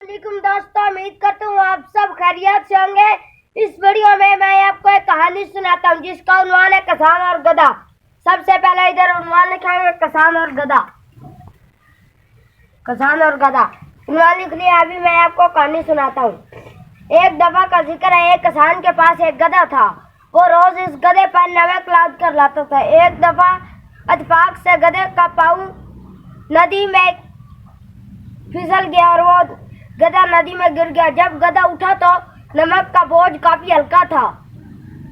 वालेकुम दोस्तों, उम्मीद करता हूँ आप सब खैरियत से होंगे। इस वीडियो में मैं आपको एक कहानी सुनाता हूँ जिसका उन्वान है किसान और गधा। सबसे पहले इधर उन्वान लिखेंगे किसान और गधा। किसान और गधा उन्वान लिख लिया। अभी मैं आपको कहानी सुनाता हूँ। एक दफा का जिक्र है, एक किसान के पास एक गधा था। वो रोज इस गधे पर नमक लाद कर लाता था। एक दफा इत्तेफाक से गधे का पाँव नदी में फिसल गया और वो गधा नदी में गिर गया। जब गधा उठा तो नमक का बोझ काफी हल्का था।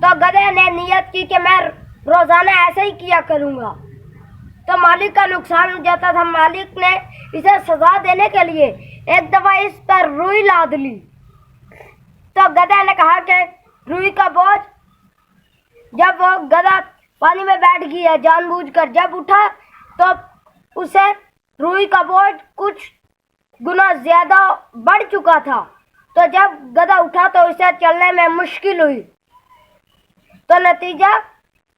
तो गधे ने नियत की कि मैं रोजाना ऐसे ही किया करूंगा। तो मालिक का नुकसान हो जाता था। मालिक ने इसे सजा देने के लिए एक दफा इस पर रुई लाद ली। तो गधे ने कहा कि रुई का बोझ, जब वो गधा पानी में बैठ गया जानबूझकर, जब उठा तो उसे रुई का बोझ कुछ गुना ज्यादा बढ़ चुका था। तो जब गधा उठा तो उसे चलने में मुश्किल हुई। तो नतीजा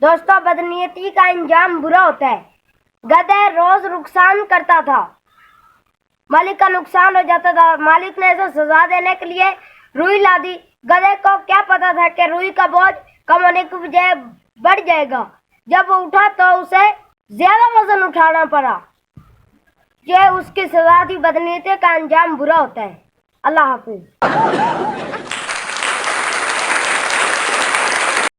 दोस्तों, बदनीयती का अंजाम बुरा होता है। गधा रोज नुकसान करता था, मालिक का नुकसान हो जाता था। मालिक ने इसे सजा देने के लिए रुई ला दी। गधे को क्या पता था कि रुई का बोझ कम होने की बजाय बढ़ जाएगा। जब वो उठा तो उसे ज्यादा वजन उठाना पड़ा। ये उसकी सजा थी। बदनीयती का अंजाम बुरा होता है। अल्लाह हाफिज।